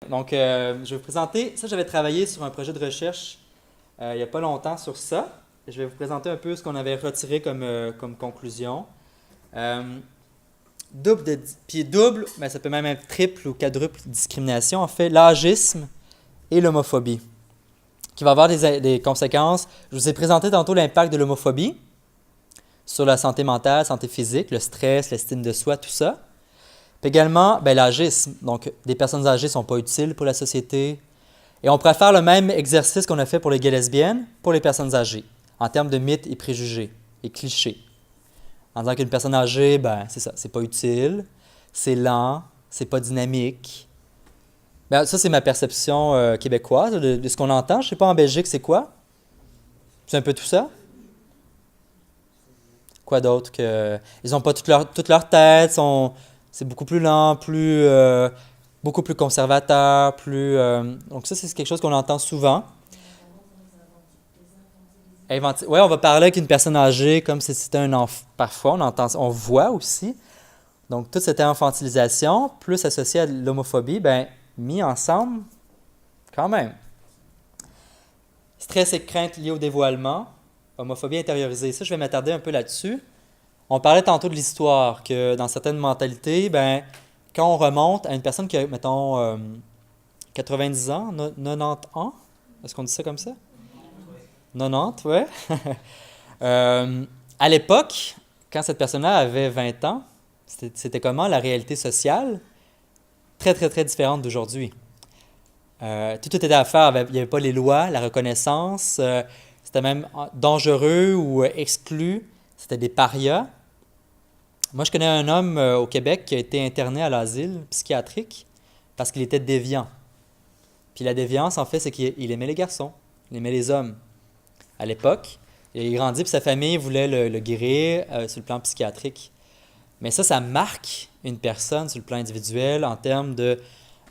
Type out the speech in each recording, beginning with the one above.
Donc, je vais vous présenter, ça j'avais travaillé sur un projet de recherche il n'y a pas longtemps sur ça. Je vais vous présenter un peu ce qu'on avait retiré comme conclusion. Euh, Puis double, mais ça peut même être triple ou quadruple discrimination, en fait, l'agisme et l'homophobie, qui va avoir des conséquences. Je vous ai présenté tantôt l'impact de l'homophobie sur la santé mentale, santé physique, le stress, l'estime de soi, tout ça. Puis également, l'agisme. Donc, des personnes âgées ne sont pas utiles pour la société. Et on pourrait faire le même exercice qu'on a fait pour les gays lesbiennes pour les personnes âgées, en termes de mythes et préjugés et clichés. En disant qu'une personne âgée, c'est ça, c'est pas utile, c'est lent, c'est pas dynamique. Ça, c'est ma perception québécoise de ce qu'on entend. Je sais pas en Belgique, c'est quoi? C'est un peu tout ça? Quoi d'autre que... Ils n'ont pas toute leur tête, c'est beaucoup plus lent, beaucoup plus conservateur, donc ça, c'est quelque chose qu'on entend souvent. Ouais, on va parler avec une personne âgée comme si c'était un enfant. Parfois, on voit aussi. Donc, toute cette infantilisation, plus associée à l'homophobie, mis ensemble, quand même. Stress et crainte liées au dévoilement, homophobie intériorisée. Ça, je vais m'attarder un peu là-dessus. On parlait tantôt de l'histoire, que dans certaines mentalités, quand on remonte à une personne qui a, mettons, 90 ans, 90 ans, est-ce qu'on dit ça comme ça? 90, ouais. À l'époque, quand cette personne-là avait 20 ans, c'était comment la réalité sociale? Très, très, très différente d'aujourd'hui. Tout était à faire, il n'y avait pas les lois, la reconnaissance, c'était même dangereux ou exclu, c'était des parias. Moi, je connais un homme au Québec qui a été interné à l'asile psychiatrique parce qu'il était déviant. Puis la déviance, en fait, c'est qu'il aimait les garçons, il aimait les hommes à l'époque. Et il grandit, puis sa famille voulait le guérir sur le plan psychiatrique. Mais ça marque une personne sur le plan individuel en termes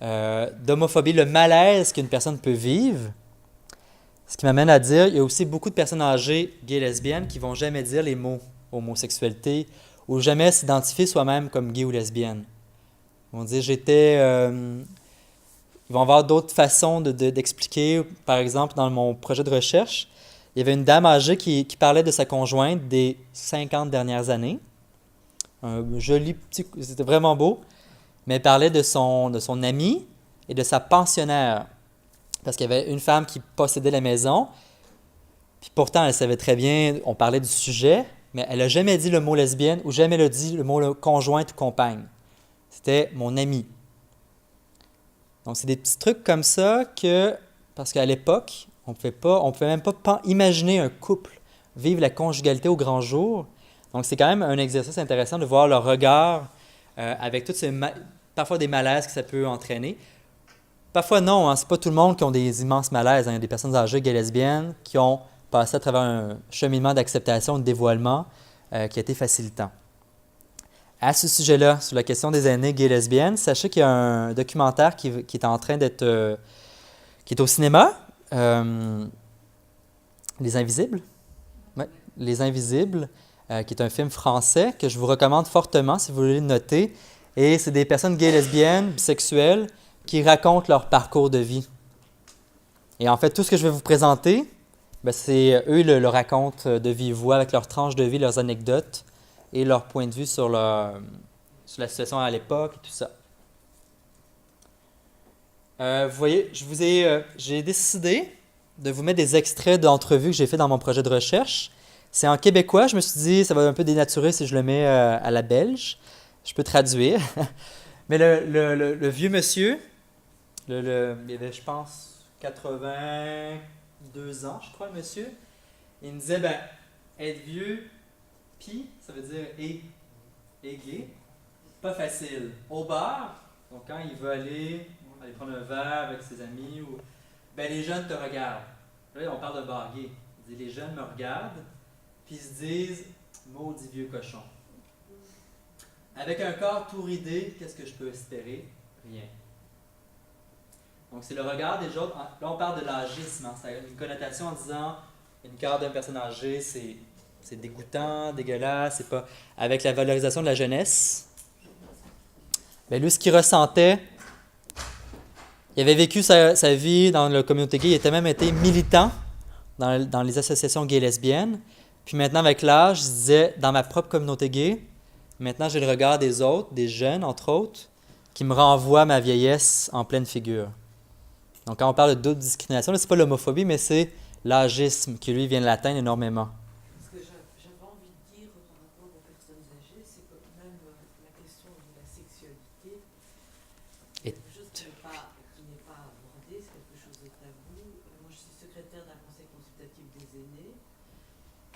d'homophobie, le malaise qu'une personne peut vivre. Ce qui m'amène à dire, il y a aussi beaucoup de personnes âgées, gays, lesbiennes, qui vont jamais dire les mots homosexualité ou jamais s'identifier soi-même comme gay ou lesbienne. Ils vont dire ils vont avoir d'autres façons d'expliquer. Par exemple, dans mon projet de recherche, il y avait une dame âgée qui parlait de sa conjointe des 50 dernières années. Un joli petit... C'était vraiment beau. Mais elle parlait de son ami et de sa pensionnaire. Parce qu'il y avait une femme qui possédait la maison. Puis pourtant, elle savait très bien, on parlait du sujet, mais elle n'a jamais dit le mot lesbienne ou jamais elle a dit le mot conjointe ou compagne. C'était mon ami. Donc, c'est des petits trucs comme ça parce qu'à l'époque, on ne pouvait même pas imaginer un couple vivre la conjugalité au grand jour. Donc, c'est quand même un exercice intéressant de voir leur regard avec toutes parfois des malaises que ça peut entraîner. Parfois, non, hein, c'est pas tout le monde qui a des immenses malaises. Hein. Il y a des personnes âgées, gays, lesbiennes, qui ont passé à travers un cheminement d'acceptation, de dévoilement qui a été facilitant. À ce sujet-là, sur la question des aînés gays lesbiennes, sachez qu'il y a un documentaire qui est en train d'être... qui est au cinéma, Les Invisibles. Ouais, Les Invisibles, qui est un film français que je vous recommande fortement si vous voulez le noter. Et c'est des personnes gays, lesbiennes, bisexuelles qui racontent leur parcours de vie. Et en fait, tout ce que je vais vous présenter, c'est eux le racontent de vive voix avec leurs tranches de vie, leurs anecdotes et leur point de vue sur la situation à l'époque et tout ça. Vous voyez, j'ai décidé de vous mettre des extraits d'entrevues que j'ai fait dans mon projet de recherche. C'est en québécois, je me suis dit, ça va un peu dénaturer si je le mets à la belge. Je peux traduire. Mais le vieux monsieur, il avait, je pense, 82 ans, je crois, le monsieur. Il me disait, être vieux, puis, ça veut dire et gay, pas facile. Au bar, donc quand il veut aller prendre un verre avec ses amis, les jeunes te regardent. Là, on parle de bar gay. Il dit, les jeunes me regardent, puis ils se disent, maudit vieux cochon. Avec un corps tout ridé, qu'est-ce que je peux espérer? Rien. Donc, c'est le regard des autres. Là, on parle de l'âgisme. Hein. Ça a une connotation en disant une carte d'une personne âgée, c'est dégoûtant, dégueulasse, c'est pas. Avec la valorisation de la jeunesse, lui, ce qu'il ressentait, Il avait vécu sa vie dans la communauté gay. Il était même été militant dans les associations gays et lesbiennes. Puis maintenant, avec l'âge, il se disait, dans ma propre communauté gay, maintenant j'ai le regard des autres, des jeunes entre autres, qui me renvoient à ma vieillesse en pleine figure. Donc quand on parle de double discrimination, là, c'est pas l'homophobie, mais c'est l'âgisme qui, lui, vient de l'atteindre énormément. Ce que j'avais envie de dire par rapport aux personnes âgées, c'est que même la question de la sexualité, c'est Et quelque chose qui n'est pas abordé, c'est quelque chose de tabou. Moi, je suis secrétaire d'un conseil consultatif des aînés,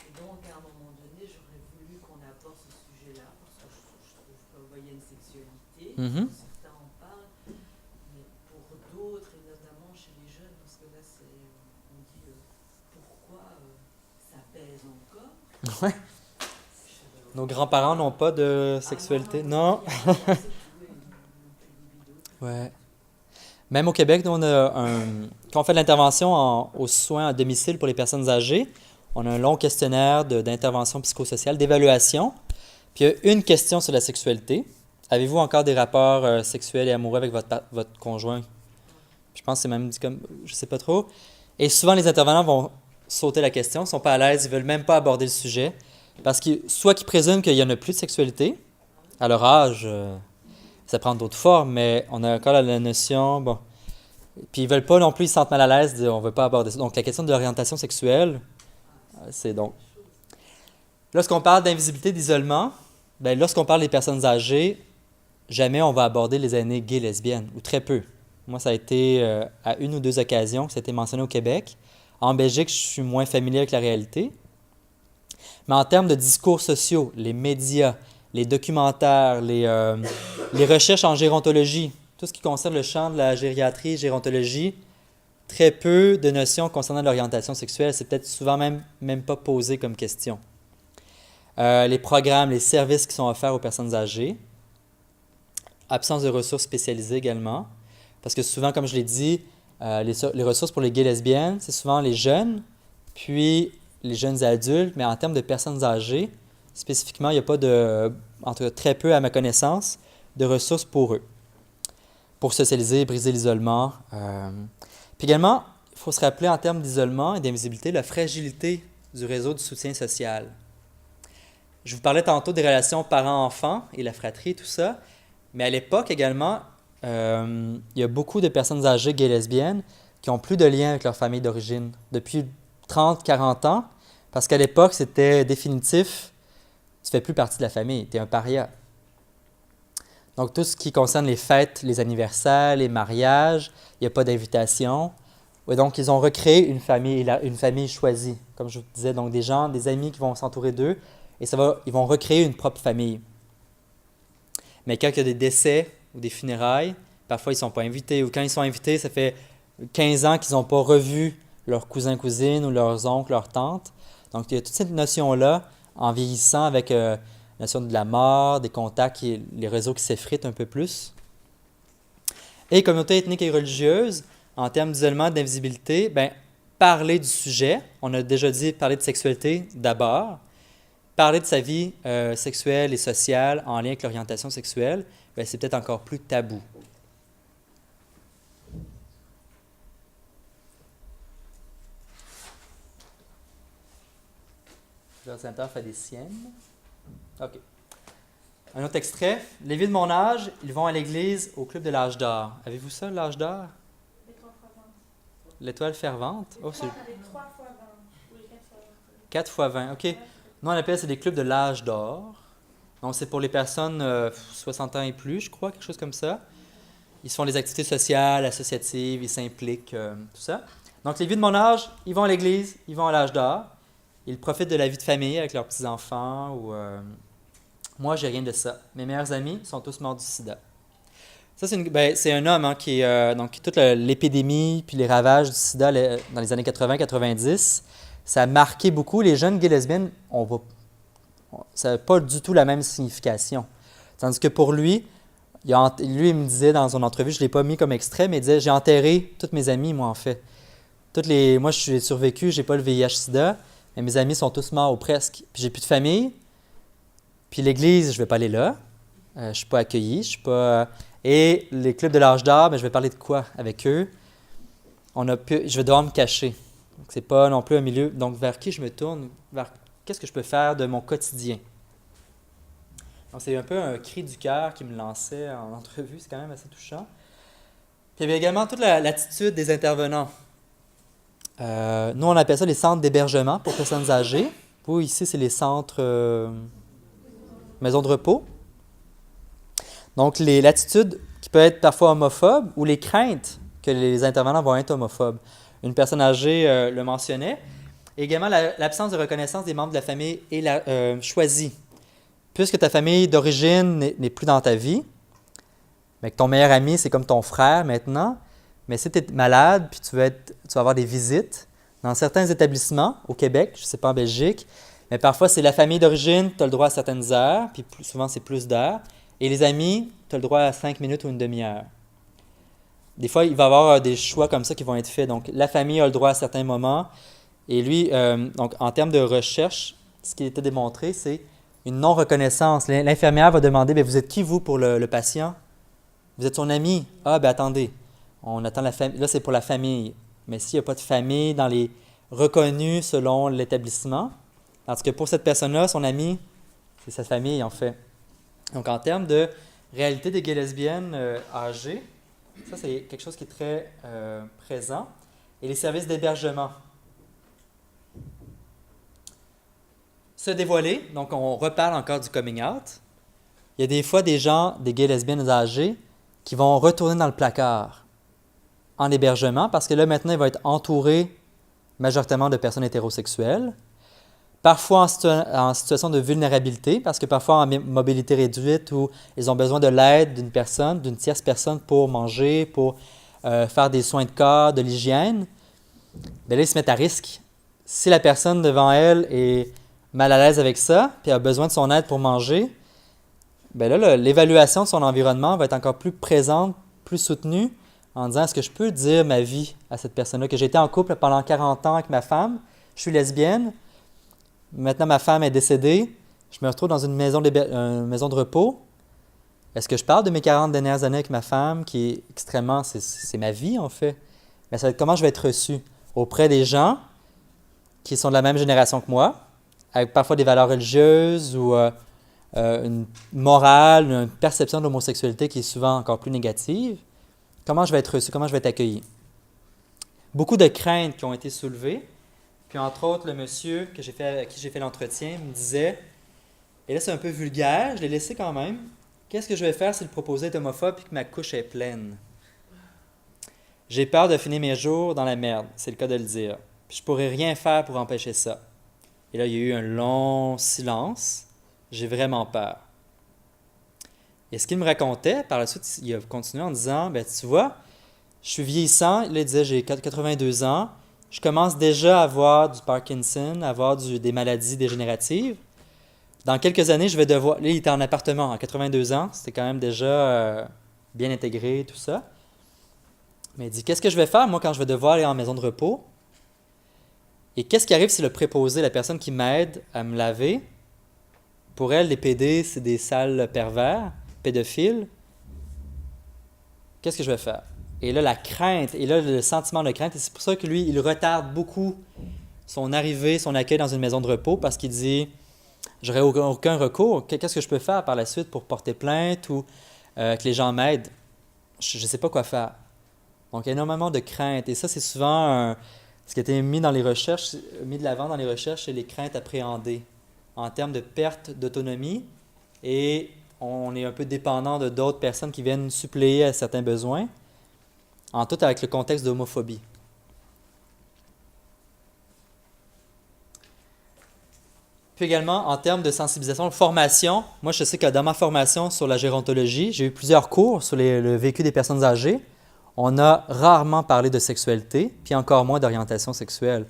et donc à un moment donné, j'aurais voulu qu'on aborde ce sujet-là, parce que je trouve qu'il y a une sexualité, Mhm. certains en parlent, mais pour d'autres, et notamment chez les jeunes, parce que là, on dit pourquoi ça pèse encore. Ouais. Nos grands-parents n'ont pas de sexualité. Non. Ouais. Même au Québec, nous, quand on fait de l'intervention aux soins à domicile pour les personnes âgées, on a un long questionnaire d'intervention psychosociale, d'évaluation. Puis il y a une question sur la sexualité. Avez-vous encore des rapports sexuels et amoureux avec votre conjoint? Je pense que c'est même dit comme, je sais pas trop. Et souvent, les intervenants vont sauter la question, ne sont pas à l'aise, ils veulent même pas aborder le sujet. Parce que soit qu'ils présument qu'il n'y en a plus de sexualité, à leur âge, ça prend d'autres formes, mais on a encore la notion, bon. Puis ils veulent pas non plus, ils se sentent mal à l'aise, on veut pas aborder ça. Donc la question de l'orientation sexuelle, c'est donc. Lorsqu'on parle d'invisibilité, d'isolement, ben, lorsqu'on parle des personnes âgées, jamais on va aborder les aînés gays, lesbiennes, ou très peu. Moi, ça a été à une ou deux occasions que ça a été mentionné au Québec. En Belgique, je suis moins familier avec la réalité. Mais en termes de discours sociaux, les médias, les documentaires, les recherches en gérontologie, tout ce qui concerne le champ de la gériatrie, gérontologie, très peu de notions concernant l'orientation sexuelle. C'est peut-être souvent même pas posé comme question. Les programmes, les services qui sont offerts aux personnes âgées. Absence de ressources spécialisées également. Parce que souvent, comme je l'ai dit, les ressources pour les gays lesbiennes, c'est souvent les jeunes, puis les jeunes adultes, mais en termes de personnes âgées, spécifiquement, il n'y a pas en tout cas très peu à ma connaissance, de ressources pour eux, pour socialiser, briser l'isolement. Puis également, il faut se rappeler en termes d'isolement et d'invisibilité, la fragilité du réseau de soutien social. Je vous parlais tantôt des relations parents-enfants et la fratrie, tout ça, mais à l'époque également, il y a beaucoup de personnes âgées gays et lesbiennes qui n'ont plus de lien avec leur famille d'origine depuis 30-40 ans, parce qu'à l'époque, c'était définitif, tu ne fais plus partie de la famille, tu es un paria. Donc, tout ce qui concerne les fêtes, les anniversaires, les mariages, il n'y a pas d'invitation. Et donc, ils ont recréé une famille choisie, comme je vous disais, donc des gens, des amis qui vont s'entourer d'eux, et ils vont recréer une propre famille. Mais quand il y a des décès ou des funérailles, parfois ils ne sont pas invités, ou quand ils sont invités, ça fait 15 ans qu'ils n'ont pas revu leurs cousins, cousines, ou leurs oncles, leurs tantes. Donc, il y a toute cette notion-là, en vieillissant avec la notion de la mort, des contacts, les réseaux qui s'effritent un peu plus. Et communauté ethnique et religieuse, en termes d'isolement, d'invisibilité, ben, parler du sujet, on a déjà dit parler de sexualité d'abord, parler de sa vie sexuelle et sociale en lien avec l'orientation sexuelle, ben, c'est peut-être encore plus tabou. L'ordinateur fait des siennes. OK. Un autre extrait. Les vieux de mon âge, ils vont à l'église au club de l'âge d'or. Avez-vous ça, l'âge d'or? L'étoile fervente. Oh, c'est 3 fois 20. Oui, 4 fois 20. 4 fois 20. OK. Nous, on appelle ça des clubs de l'âge d'or. Donc, c'est pour les personnes 60 ans et plus, je crois, quelque chose comme ça. Ils font des activités sociales, associatives, ils s'impliquent, tout ça. Donc, les vieux de mon âge, ils vont à l'église, ils vont à l'âge d'or. Ils profitent de la vie de famille avec leurs petits-enfants. Moi, j'ai rien de ça. Mes meilleurs amis sont tous morts du sida. Ça, c'est un homme qui donc toute l'épidémie puis les ravages du sida dans les années 80-90, ça a marqué beaucoup. Les jeunes gays lesbiennes, ça n'a pas du tout la même signification. Tandis que pour lui, il me disait dans une entrevue, je ne l'ai pas mis comme extrait, mais il disait « J'ai enterré toutes mes amies, moi, en fait. Moi, je suis survécu, je n'ai pas le VIH-Sida, mais mes amis sont tous morts ou presque. Puis j'ai plus de famille, puis l'église, je ne vais pas aller là. Je ne suis pas accueilli, je suis pas... Et les clubs de l'âge d'or, je vais parler de quoi avec eux? Je vais devoir me cacher. Ce n'est pas non plus un milieu. Donc, vers qui je me tourne? Vers qu'est-ce que je peux faire de mon quotidien? Donc, c'est un peu un cri du cœur qui me lançait en entrevue. C'est quand même assez touchant. Puis, il y avait également toute l'attitude des intervenants. Nous, on appelle ça les centres d'hébergement pour personnes âgées. Vous, ici, c'est les centres maisons de repos. Donc, l'attitude qui peut être parfois homophobe ou les craintes que les intervenants vont être homophobes. Une personne âgée le mentionnait. Et également, l'absence de reconnaissance des membres de la famille est choisie. Puisque ta famille d'origine n'est plus dans ta vie, mais que ton meilleur ami, c'est comme ton frère maintenant, mais si tu es malade, puis tu vas avoir des visites dans certains établissements au Québec, je ne sais pas en Belgique, mais parfois c'est la famille d'origine, tu as le droit à certaines heures, puis souvent c'est plus d'heures, et les amis, tu as le droit à 5 minutes ou une demi-heure. Des fois, il va y avoir des choix comme ça qui vont être faits. Donc, la famille a le droit à certains moments, et lui, donc en termes de recherche, ce qui a été démontré, c'est une non-reconnaissance. L'infirmière va demander, bien, vous êtes qui, vous, pour le patient? Vous êtes son ami? Ah, bien, attendez, on attend la famille. Là, c'est pour la famille. Mais s'il n'y a pas de famille dans les reconnus selon l'établissement, tandis que pour cette personne-là, son ami, c'est sa famille, en fait. Donc, en termes de réalité des gays lesbiennes âgées, ça, c'est quelque chose qui est très présent. Et les services d'hébergement. Se dévoiler, donc on reparle encore du coming out. Il y a des fois des gens, des gays lesbiennes âgés, qui vont retourner dans le placard en hébergement parce que là, maintenant, ils vont être entourés majoritairement de personnes hétérosexuelles. Parfois en situation de vulnérabilité, parce que parfois en mobilité réduite où ils ont besoin de l'aide d'une personne, d'une tierce personne pour manger, pour faire des soins de corps, de l'hygiène, bien là, ils se mettent à risque. Si la personne devant elle est mal à l'aise avec ça, puis a besoin de son aide pour manger, bien là, l'évaluation de son environnement va être encore plus présente, plus soutenue, en disant, est-ce que je peux dire ma vie à cette personne-là, que j'ai été en couple pendant 40 ans avec ma femme, je suis lesbienne, maintenant ma femme est décédée, je me retrouve dans une maison de repos, est-ce que je parle de mes 40 dernières années avec ma femme, qui est extrêmement, c'est ma vie en fait, mais ça va être comment je vais être reçu auprès des gens qui sont de la même génération que moi, avec parfois des valeurs religieuses ou une morale, une perception de l'homosexualité qui est souvent encore plus négative. Comment je vais être reçu, comment je vais être accueilli. Beaucoup de craintes qui ont été soulevées. Puis entre autres, le monsieur à qui j'ai fait l'entretien me disait, et là c'est un peu vulgaire, je l'ai laissé quand même, qu'est-ce que je vais faire si le proposé est homophobe et que ma couche est pleine? J'ai peur de finir mes jours dans la merde, c'est le cas de le dire. Puis je pourrais rien faire pour empêcher ça. Et là, il y a eu un long silence. J'ai vraiment peur. Et ce qu'il me racontait, par la suite, il a continué en disant, ben tu vois, je suis vieillissant. Là, il disait, j'ai 82 ans. Je commence déjà à avoir du Parkinson, à avoir des maladies dégénératives. Dans quelques années, je vais devoir... Là, il était en appartement, à 82 ans. C'était quand même déjà bien intégré, tout ça. Mais il dit, qu'est-ce que je vais faire, moi, quand je vais devoir aller en maison de repos? Et qu'est-ce qui arrive si le préposé, la personne qui m'aide à me laver, pour elle, les PD, c'est des sales pervers, pédophiles. Qu'est-ce que je vais faire? Et là, la crainte, et là, le sentiment de crainte, et c'est pour ça que lui, il retarde beaucoup son arrivée, son accueil dans une maison de repos, parce qu'il dit, j'aurais aucun recours. Qu'est-ce que je peux faire par la suite pour porter plainte ou que les gens m'aident? Je ne sais pas quoi faire. Donc, il y a énormément de crainte. Et ça, c'est souvent ce qui a été mis de l'avant dans les recherches, c'est les craintes appréhendées en termes de perte d'autonomie. Et on est un peu dépendant de d'autres personnes qui viennent suppléer à certains besoins, en tout avec le contexte d'homophobie. Puis également, en termes de sensibilisation, de formation, moi je sais que dans ma formation sur la gérontologie, j'ai eu plusieurs cours sur le vécu des personnes âgées. On a rarement parlé de sexualité, puis encore moins d'orientation sexuelle.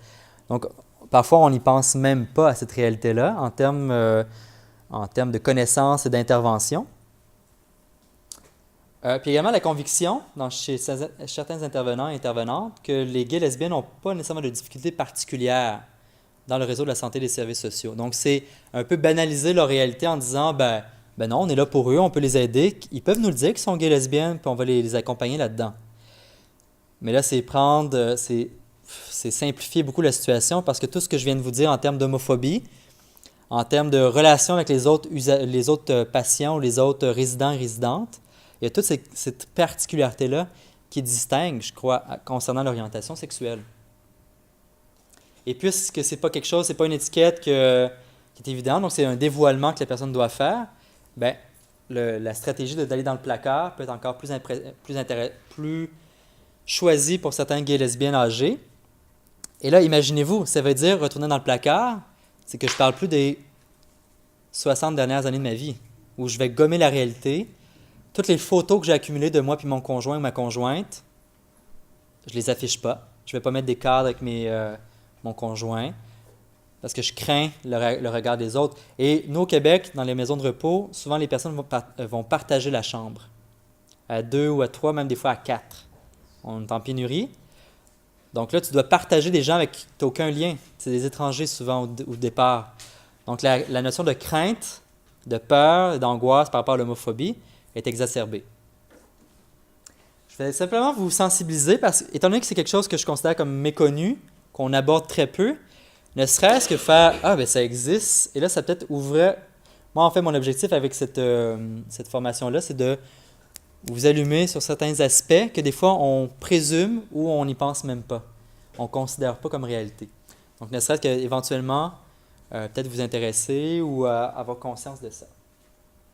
Donc, parfois, on n'y pense même pas à cette réalité-là en termes de connaissances et d'intervention. Puis également la conviction chez certains intervenants et intervenantes que les gays et lesbiennes n'ont pas nécessairement de difficultés particulières dans le réseau de la santé et des services sociaux. Donc, c'est un peu banaliser leur réalité en disant, ben Ben non, on est là pour eux, on peut les aider. Ils peuvent nous le dire qu'ils sont gays, lesbiennes, puis on va les accompagner là-dedans. Mais là, c'est simplifier beaucoup la situation parce que tout ce que je viens de vous dire en termes d'homophobie, en termes de relation avec les autres patients ou les autres résidents et résidentes, il y a toute cette particularité-là qui distingue, je crois, concernant l'orientation sexuelle. Et puisque c'est pas quelque chose, c'est pas une étiquette qui est évidente, donc c'est un dévoilement que la personne doit faire, ben, la stratégie d'aller dans le placard peut être encore plus choisie pour certains gays et lesbiennes âgés. Et là, imaginez-vous, ça veut dire retourner dans le placard, c'est que je parle plus des 60 dernières années de ma vie, où je vais gommer la réalité. Toutes les photos que j'ai accumulées de moi puis mon conjoint ou ma conjointe, je les affiche pas. Je vais pas mettre des cadres avec mon conjoint parce que je crains le regard des autres. Et nous, au Québec, dans les maisons de repos, souvent les personnes vont partager la chambre à 2 ou à 3, même des fois à 4. On est en pénurie. Donc là, tu dois partager des gens avec qui tu n'as aucun lien. C'est des étrangers souvent au départ. Donc la notion de crainte, de peur et d'angoisse par rapport à l'homophobie est exacerbée. Je vais simplement vous sensibiliser parce que, étant donné que c'est quelque chose que je considère comme méconnu, qu'on aborde très peu, ne serait-ce que faire « Ah, ben ça existe », et là, ça peut-être ouvrir... Moi, en fait, mon objectif avec cette formation-là, c'est de vous allumer sur certains aspects que des fois, on présume ou on n'y pense même pas. On ne considère pas comme réalité. Donc, ne serait-ce qu'éventuellement, peut-être vous intéresser ou avoir conscience de ça.